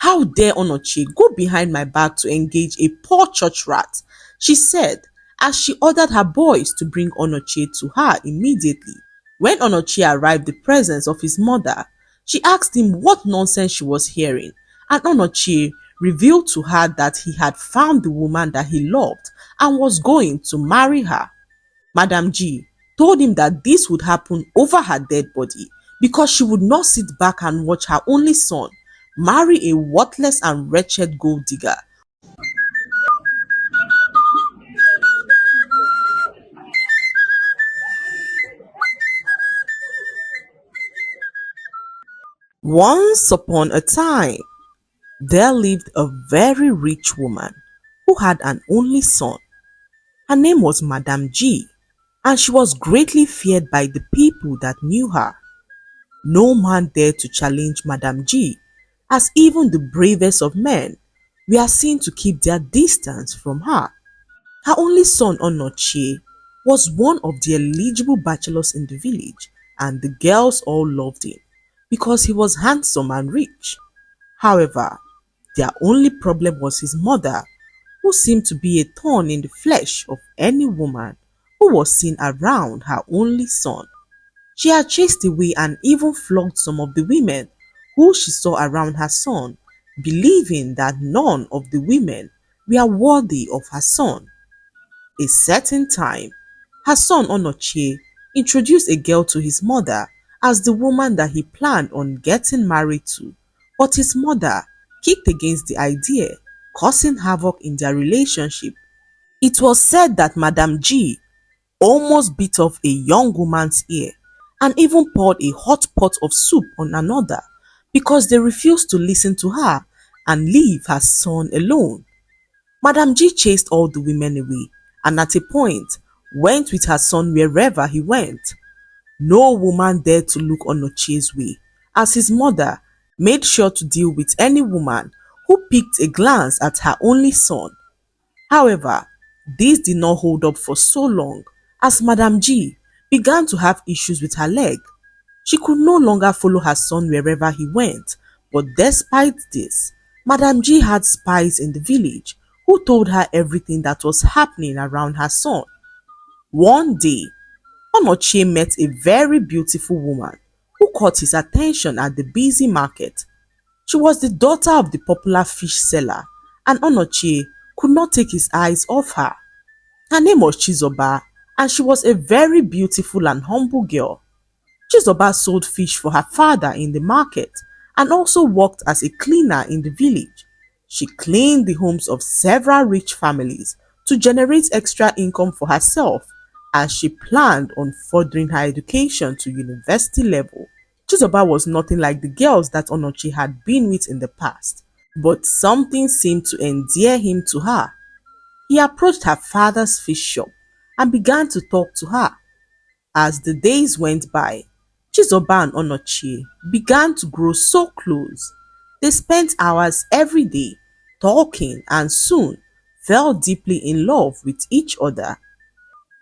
How dare Onochie go behind my back to engage a poor church rat, she said, as she ordered her boys to bring Onochie to her immediately. When Onochie arrived in the presence of his mother, she asked him what nonsense she was hearing, and Onochie revealed to her that he had found the woman that he loved and was going to marry her. Madam G told him that this would happen over her dead body because she would not sit back and watch her only son marry a worthless and wretched gold digger. Once upon a time, there lived a very rich woman who had an only son. Her name was Madam G, and she was greatly feared by the people that knew her. No man dared to challenge Madam G, as even the bravest of men were seen to keep their distance from her. Her only son, Onochie, was one of the eligible bachelors in the village, and the girls all loved him because he was handsome and rich. However, their only problem was his mother, who seemed to be a thorn in the flesh of any woman who was seen around her only son. She had chased away and even flogged some of the women who she saw around her son, believing that none of the women were worthy of her son. A certain time, her son Onochie introduced a girl to his mother as the woman that he planned on getting married to, but his mother kicked against the idea, causing havoc in their relationship. It was said that Madam G almost bit off a young woman's ear and even poured a hot pot of soup on another because they refused to listen to her and leave her son alone. Madam G chased all the women away and at a point went with her son wherever he went. No woman dared to look Onochie's way, as his mother made sure to deal with any woman who picked a glance at her only son. However, this did not hold up for so long, as Madam G began to have issues with her leg. She could no longer follow her son wherever he went, but despite this, Madam G had spies in the village who told her everything that was happening around her son. One day, Onochie met a very beautiful woman who caught his attention at the busy market. She was the daughter of the popular fish seller, and Onochie could not take his eyes off her. Her name was Chizoba, and she was a very beautiful and humble girl. Chizoba sold fish for her father in the market and also worked as a cleaner in the village. She cleaned the homes of several rich families to generate extra income for herself, as she planned on furthering her education to university level. Chizoba was nothing like the girls that Onochie had been with in the past, but something seemed to endear him to her. He approached her father's fish shop and began to talk to her. As the days went by, Chizoba and Onochie began to grow so close. They spent hours every day talking and soon fell deeply in love with each other.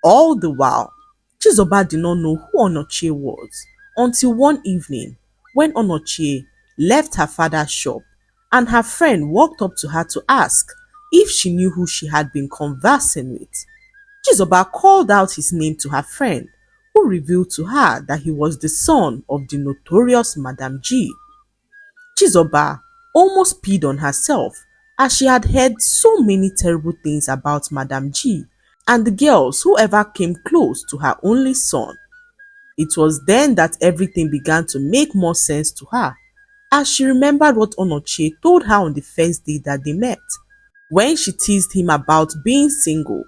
All the while, Chizoba did not know who Onochie was until one evening when Onochie left her father's shop and her friend walked up to her to ask if she knew who she had been conversing with. Chizoba called out his name to her friend, who revealed to her that he was the son of the notorious Madam G. Chizoba almost peed on herself as she had heard so many terrible things about Madam G and the girls who ever came close to her only son. It was then that everything began to make more sense to her, as she remembered what Onochie told her on the first day that they met. When she teased him about being single,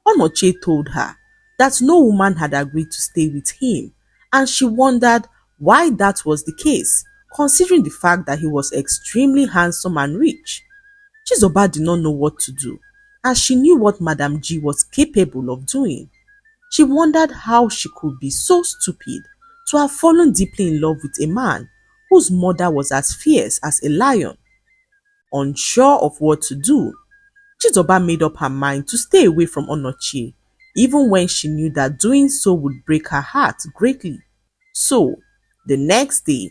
Onochie told her that no woman had agreed to stay with him, and she wondered why that was the case, considering the fact that he was extremely handsome and rich. Chizoba did not know what to do, as she knew what Madam G was capable of doing. She wondered how she could be so stupid to have fallen deeply in love with a man whose mother was as fierce as a lion. Unsure of what to do, Chizoba made up her mind to stay away from Onochie, even when she knew that doing so would break her heart greatly. So, the next day,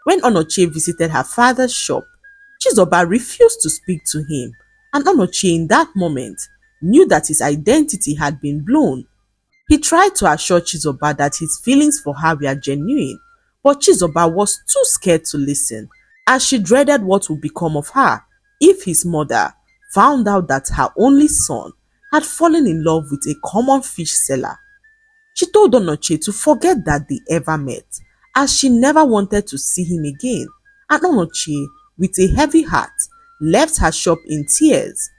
when Onochie visited her father's shop, Chizoba refused to speak to him, and Onochie in that moment knew that his identity had been blown. He tried to assure Chizoba that his feelings for her were genuine, but Chizoba was too scared to listen, as she dreaded what would become of her if his mother found out that her only son had fallen in love with a common fish seller. She told Onochie to forget that they ever met, as she never wanted to see him again, and Onochie, with a heavy heart, left her shop in tears.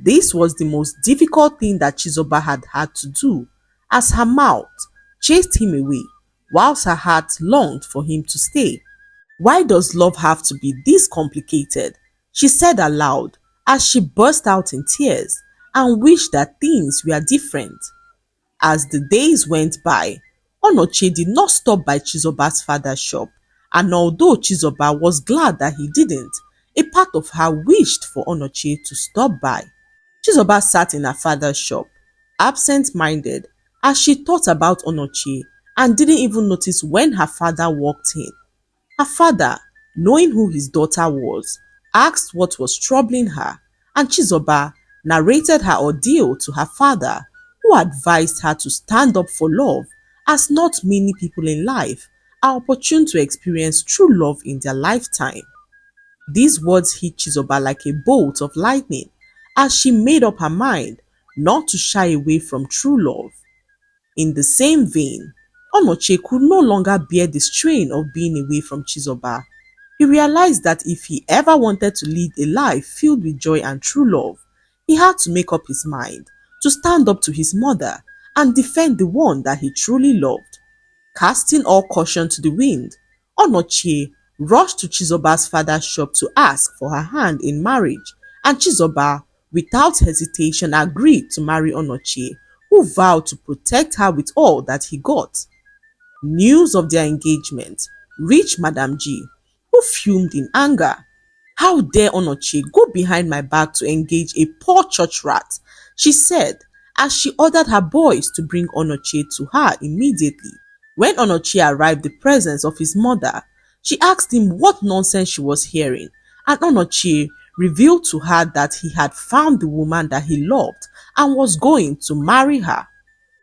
This was the most difficult thing that Chizoba had had to do, as her mouth chased him away, whilst her heart longed for him to stay. Why does love have to be this complicated? She said aloud as she burst out in tears and wished that things were different. As the days went by, Onochie did not stop by Chizoba's father's shop, and although Chizoba was glad that he didn't, a part of her wished for Onochie to stop by. Chizoba sat in her father's shop, absent-minded, as she thought about Onochie and didn't even notice when her father walked in. Her father, knowing who his daughter was, asked what was troubling her, and Chizoba narrated her ordeal to her father, who advised her to stand up for love, as not many people in life are opportune to experience true love in their lifetime. These words hit Chizoba like a bolt of lightning, as she made up her mind not to shy away from true love. In the same vein, Onochie could no longer bear the strain of being away from Chizoba. He realized that if he ever wanted to lead a life filled with joy and true love, he had to make up his mind to stand up to his mother and defend the one that he truly loved. Casting all caution to the wind, Onochie rushed to Chizoba's father's shop to ask for her hand in marriage, and Chizoba, without hesitation, agreed to marry Onochie, who vowed to protect her with all that he got. News of their engagement reached Madame G, who fumed in anger. How dare Onochie go behind my back to engage a poor church rat, she said, as she ordered her boys to bring Onochie to her immediately. When Onochie arrived in the presence of his mother, she asked him what nonsense she was hearing, and Onochie revealed to her that he had found the woman that he loved and was going to marry her.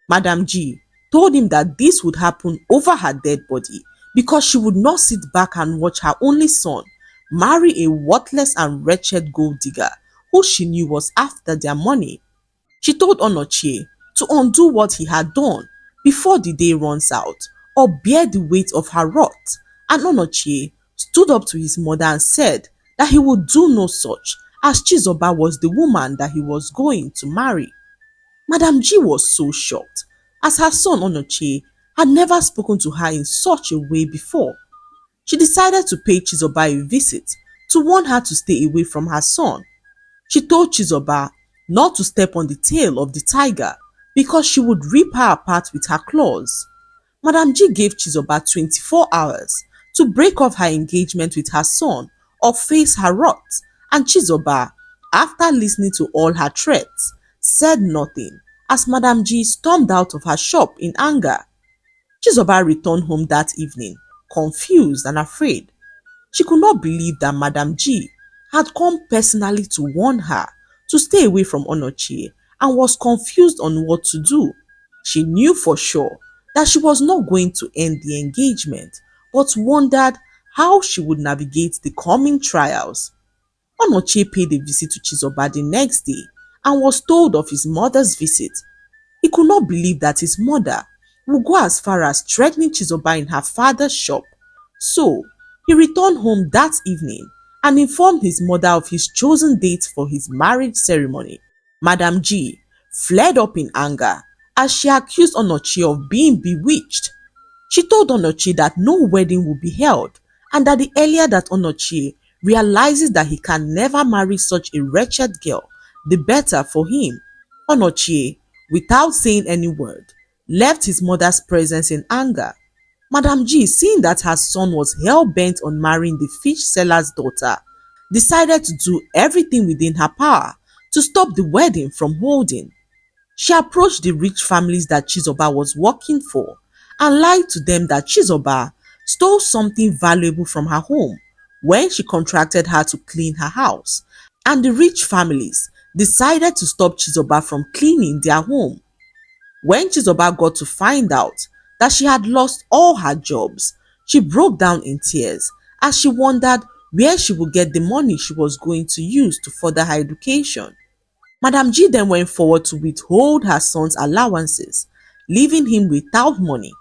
Madame G told him that this would happen over her dead body because she would not sit back and watch her only son marry a worthless and wretched gold digger who she knew was after their money. She told Onochie to undo what he had done before the day runs out, or bear the weight of her wrath, and Onochie stood up to his mother and said that he would do no such, as Chizoba was the woman that he was going to marry. Madame G was so shocked, as her son Onochie had never spoken to her in such a way before. She decided to pay Chizoba a visit to warn her to stay away from her son. She told Chizoba not to step on the tail of the tiger because she would rip her apart with her claws. Madame G gave Chizoba 24 hours to break off her engagement with her son or face her wrath, and Chizoba, after listening to all her threats, said nothing as Madame G stormed out of her shop in anger. Chizoba returned home that evening, confused and afraid. She could not believe that Madame G had come personally to warn her to stay away from Onochie and was confused on what to do. She knew for sure that she was not going to end the engagement, but wondered how she would navigate the coming trials. Onochie paid a visit to Chizoba the next day and was told of his mother's visit. He could not believe that his mother would go as far as threatening Chizoba in her father's shop. So, he returned home that evening and informed his mother of his chosen date for his marriage ceremony. Madame G flared up in anger as she accused Onochie of being bewitched. She told Onochie that no wedding would be held, and that the earlier that Onochie realizes that he can never marry such a wretched girl, the better for him. Onochie, without saying any word, left his mother's presence in anger. Madame G, seeing that her son was hell-bent on marrying the fish seller's daughter, decided to do everything within her power to stop the wedding from holding. She approached the rich families that Chizoba was working for and lied to them that Chizoba stole something valuable from her home, when she contracted her to clean her house, and the rich families decided to stop Chizoba from cleaning their home. When Chizoba got to find out that she had lost all her jobs, she broke down in tears as she wondered where she would get the money she was going to use to further her education. Madam G then went forward to withhold her son's allowances, leaving him without money.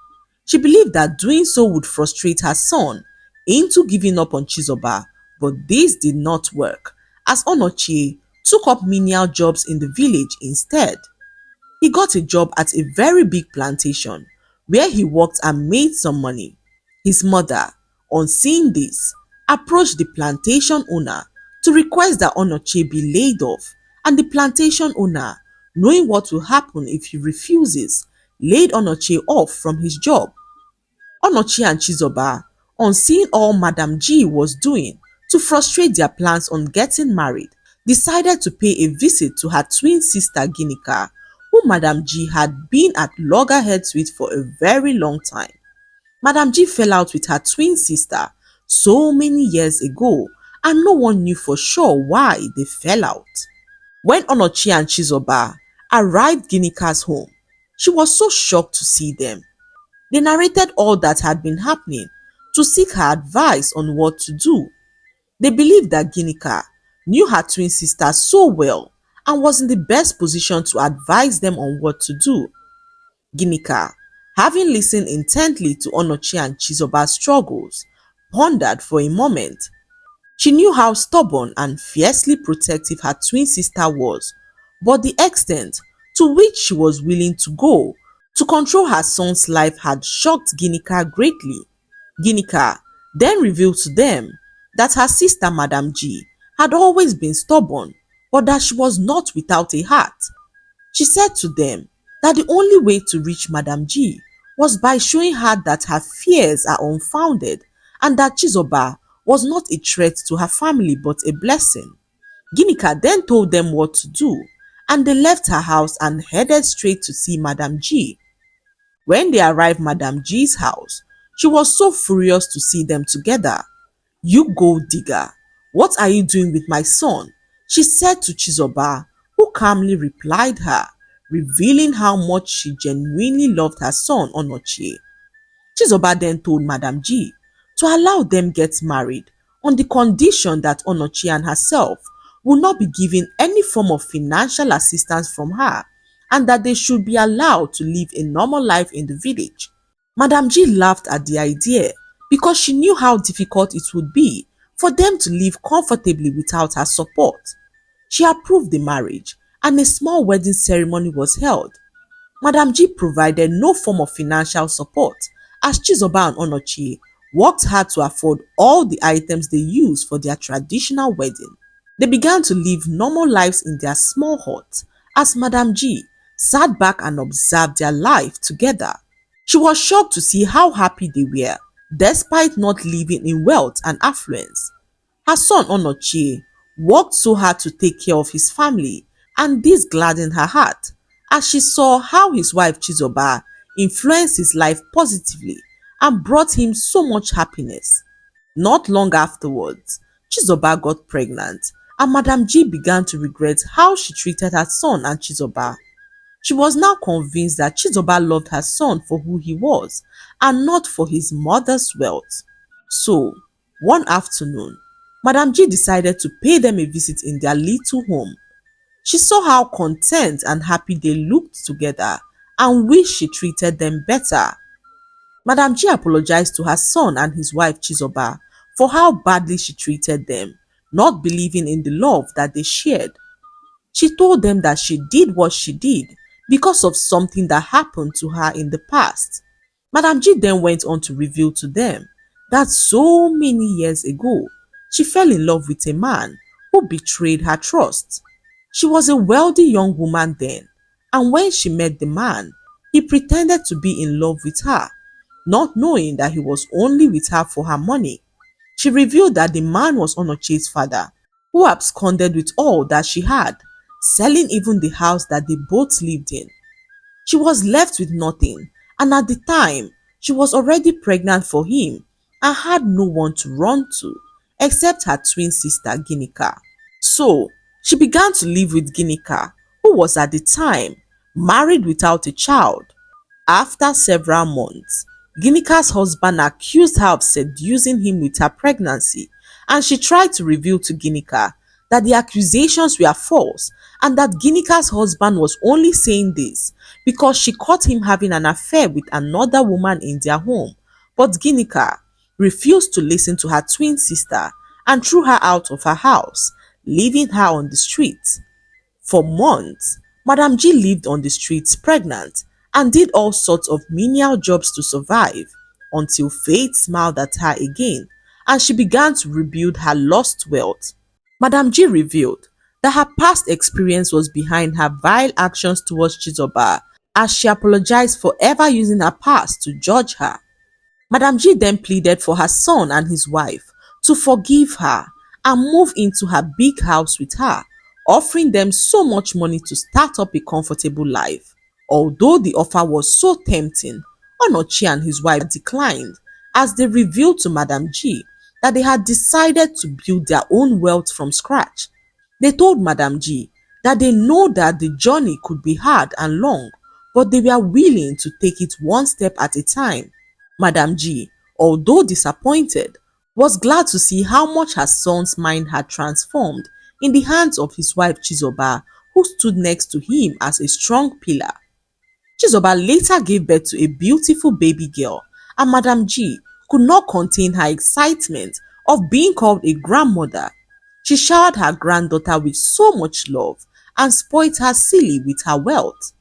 She believed that doing so would frustrate her son into giving up on Chizoba, but this did not work, as Onochie took up menial jobs in the village instead. He got a job at a very big plantation where he worked and made some money. His mother, on seeing this, approached the plantation owner to request that Onochie be laid off, and the plantation owner, knowing what will happen if he refuses, laid Onochie off from his job. Onochie and Chizoba, on seeing all Madam G was doing to frustrate their plans on getting married, decided to pay a visit to her twin sister Ginika, who Madam G had been at loggerheads with for a very long time. Madam G fell out with her twin sister so many years ago, and no one knew for sure why they fell out. When Onochie and Chizoba arrived Ginika's home, she was so shocked to see them. They narrated all that had been happening to seek her advice on what to do. They believed that Ginika knew her twin sister so well and was in the best position to advise them on what to do. Ginika, having listened intently to Onochie and Chizoba's struggles, pondered for a moment. She knew how stubborn and fiercely protective her twin sister was, but the extent to which she was willing to go to control her son's life had shocked Ginika greatly. Ginika then revealed to them that her sister Madam G had always been stubborn, but that she was not without a heart. She said to them that the only way to reach Madam G was by showing her that her fears are unfounded and that Chizoba was not a threat to her family but a blessing. Ginika then told them what to do, and they left her house and headed straight to see Madam G. When they arrived at Madam G's house, she was so furious to see them together. "You gold digger, what are you doing with my son?" she said to Chizoba, who calmly replied her, revealing how much she genuinely loved her son Onochie. Chizoba then told Madam G to allow them get married on the condition that Onochie and herself would not be given any form of financial assistance from her, and that they should be allowed to live a normal life in the village. Madam G laughed at the idea because she knew how difficult it would be for them to live comfortably without her support. She approved the marriage, and a small wedding ceremony was held. Madam G provided no form of financial support, as Chizoba and Onochie worked hard to afford all the items they used for their traditional wedding. They began to live normal lives in their small hut as Madam G sat back and observed their life together. She was shocked to see how happy they were, despite not living in wealth and affluence. Her son Onochie worked so hard to take care of his family, and this gladdened her heart as she saw how his wife Chizoba influenced his life positively and brought him so much happiness. Not long afterwards, Chizoba got pregnant, and Madam G began to regret how she treated her son and Chizoba. She was now convinced that Chizoba loved her son for who he was and not for his mother's wealth. So, one afternoon, Madam G decided to pay them a visit in their little home. She saw how content and happy they looked together and wished she treated them better. Madam G apologized to her son and his wife Chizoba for how badly she treated them, not believing in the love that they shared. She told them that she did what she did because of something that happened to her in the past. Madam G then went on to reveal to them that so many years ago, she fell in love with a man who betrayed her trust. She was a wealthy young woman then, and when she met the man, he pretended to be in love with her, not knowing that he was only with her for her money. She revealed that the man was Onochie's father, who absconded with all that she had, selling even the house that they both lived in. She was left with nothing, and at the time, she was already pregnant for him and had no one to run to, except her twin sister Ginika. So she began to live with Ginika, who was at the time married without a child. After several months, Ginika's husband accused her of seducing him with her pregnancy, and she tried to reveal to Ginika that the accusations were false and that Ginika's husband was only saying this because she caught him having an affair with another woman in their home. But Ginika refused to listen to her twin sister and threw her out of her house, leaving her on the street. For months, Madam G lived on the streets pregnant and did all sorts of menial jobs to survive until fate smiled at her again and she began to rebuild her lost wealth. Madam G revealed that her past experience was behind her vile actions towards Chizoba as she apologized for ever using her past to judge her. Madam G then pleaded for her son and his wife to forgive her and move into her big house with her, offering them so much money to start up a comfortable life. Although the offer was so tempting, Onochi and his wife declined as they revealed to Madam G that they had decided to build their own wealth from scratch. They told Madam G that they know that the journey could be hard and long, but they were willing to take it one step at a time. Madam G, although disappointed, was glad to see how much her son's mind had transformed in the hands of his wife Chizoba, who stood next to him as a strong pillar. Chizoba later gave birth to a beautiful baby girl, and Madam G could not contain her excitement of being called a grandmother. She showered her granddaughter with so much love and spoiled her silly with her wealth.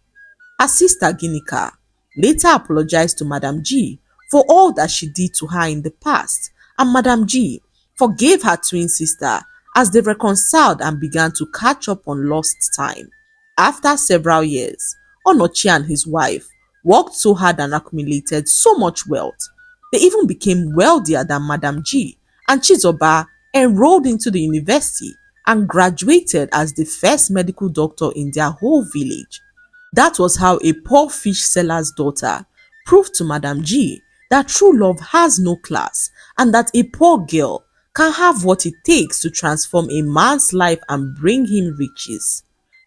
Her sister Ginika later apologized to Madam G for all that she did to her in the past, and Madam G forgave her twin sister as they reconciled and began to catch up on lost time. After several years, Onochi and his wife worked so hard and accumulated so much wealth. They even became wealthier than Madam G, and Chizoba enrolled into the university and graduated as the first medical doctor in their whole village. That was how a poor fish seller's daughter proved to Madam G that true love has no class and that a poor girl can have what it takes to transform a man's life and bring him riches.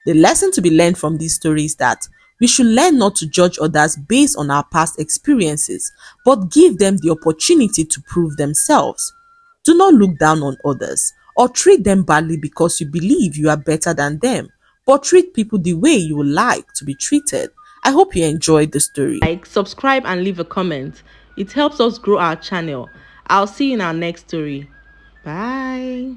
The lesson to be learned from this story is that we should learn not to judge others based on our past experiences, but give them the opportunity to prove themselves. Do not look down on others or treat them badly because you believe you are better than them, but treat people the way you would like to be treated. I hope you enjoyed the story. Like, subscribe, and leave a comment. It helps us grow our channel. I'll see you in our next story. Bye.